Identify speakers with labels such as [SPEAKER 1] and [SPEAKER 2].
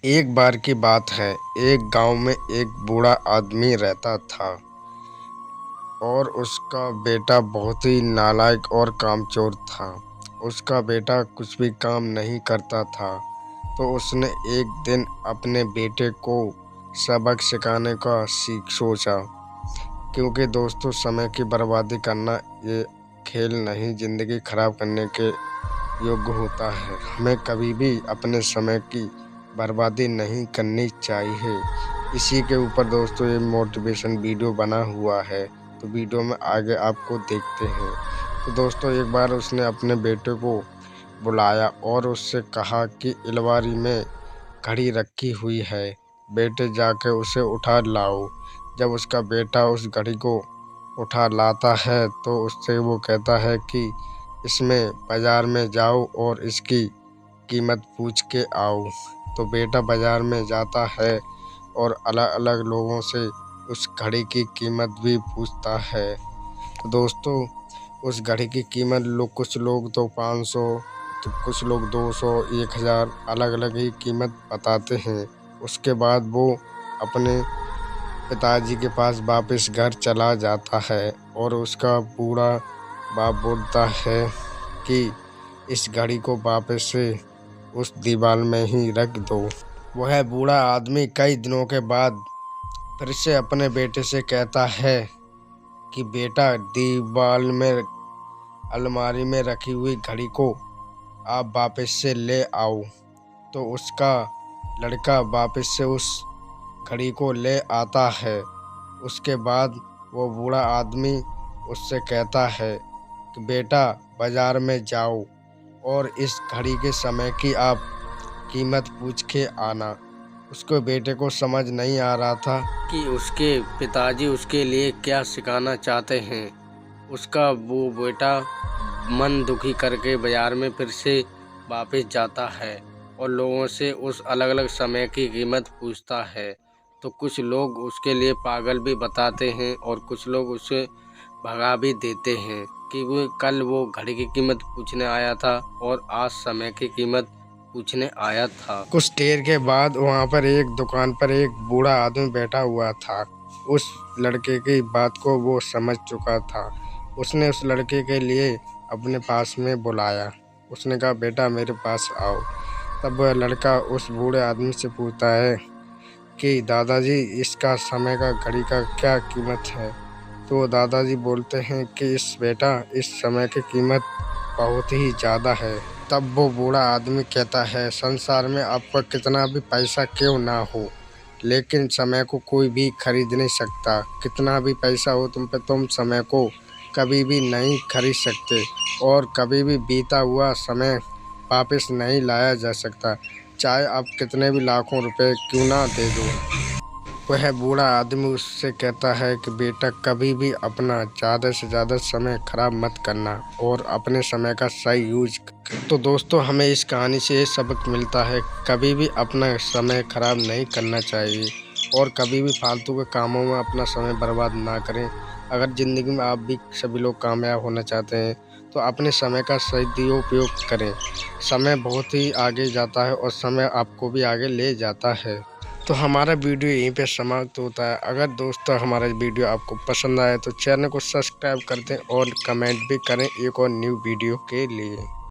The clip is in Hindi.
[SPEAKER 1] एक बार की बात है, एक गांव में एक बूढ़ा आदमी रहता था और उसका बेटा बहुत ही नालायक और कामचोर था। उसका बेटा कुछ भी काम नहीं करता था, तो उसने एक दिन अपने बेटे को सबक सिखाने का सोचा, क्योंकि दोस्तों समय की बर्बादी करना ये खेल नहीं, ज़िंदगी खराब करने के योग्य होता है। हमें कभी भी अपने समय की बर्बादी नहीं करनी चाहिए। इसी के ऊपर दोस्तों ये मोटिवेशन वीडियो बना हुआ है, तो वीडियो में आगे आपको देखते हैं। तो दोस्तों एक बार उसने अपने बेटे को बुलाया और उससे कहा कि अलमारी में घड़ी रखी हुई है, बेटे जाके उसे उठा लाओ। जब उसका बेटा उस घड़ी को उठा लाता है तो उससे वो कहता है कि इसमें बाज़ार में जाओ और इसकी कीमत पूछ के आओ। तो बेटा बाज़ार में जाता है और अलग अलग लोगों से उस घड़ी की कीमत भी पूछता है। तो दोस्तों उस घड़ी की कीमत कुछ लोग तो 500, तो कुछ लोग 200, 1000 अलग अलग ही कीमत बताते हैं। उसके बाद वो अपने पिताजी के पास वापस घर चला जाता है और उसका बूढ़ा बाप बोलता है कि इस घड़ी को वापस से उस दीवार में ही रख दो। वह बूढ़ा आदमी कई दिनों के बाद फिर से अपने बेटे से कहता है कि बेटा दीवार में अलमारी में रखी हुई घड़ी को आप वापस से ले आओ। तो उसका लड़का वापस से उस घड़ी को ले आता है। उसके बाद वो बूढ़ा आदमी उससे कहता है कि बेटा बाज़ार में जाओ और इस घड़ी के समय की आप कीमत पूछ के आना। उसके बेटे को समझ नहीं आ रहा था कि उसके पिताजी उसके लिए क्या सिखाना चाहते हैं। उसका वो बेटा मन दुखी करके बाज़ार में फिर से वापस जाता है और लोगों से उस अलग अलग समय की कीमत पूछता है। तो कुछ लोग उसके लिए पागल भी बताते हैं और कुछ लोग उसे भगा भी देते हैं कि वो घड़ी की कीमत पूछने आया था और आज समय की कीमत पूछने आया था। कुछ देर के बाद वहाँ पर एक दुकान पर एक बूढ़ा आदमी बैठा हुआ था। उस लड़के की बात को वो समझ चुका था। उसने उस लड़के के लिए अपने पास में बुलाया। उसने कहा बेटा मेरे पास आओ। तब वह लड़का उस बूढ़े आदमी से पूछता है कि दादाजी इसका समय का घड़ी का क्या कीमत है। तो दादाजी बोलते हैं कि इस समय की कीमत बहुत ही ज़्यादा है। तब वो बूढ़ा आदमी कहता है संसार में आपका कितना भी पैसा क्यों ना हो, लेकिन समय को कोई भी खरीद नहीं सकता। कितना भी पैसा हो तुम पे, तुम समय को कभी भी नहीं खरीद सकते और कभी भी बीता हुआ समय वापस नहीं लाया जा सकता, चाहे आप कितने भी लाखों रुपए क्यों ना दे दो। वह बूढ़ा आदमी उससे कहता है कि बेटा कभी भी अपना ज़्यादा से ज़्यादा समय ख़राब मत करना और अपने समय का सही यूज। तो दोस्तों हमें इस कहानी से ये सबक मिलता है, कभी भी अपना समय ख़राब नहीं करना चाहिए और कभी भी फालतू के कामों में अपना समय बर्बाद ना करें। अगर ज़िंदगी में आप भी सभी लोग कामयाब होना चाहते हैं तो अपने समय का सदुपयोग करें। समय बहुत ही आगे जाता है और समय आपको भी आगे ले जाता है। तो हमारा वीडियो यहीं पे समाप्त होता है। अगर दोस्तों हमारा वीडियो आपको पसंद आए तो चैनल को सब्सक्राइब कर दें और कमेंट भी करें एक और न्यू वीडियो के लिए।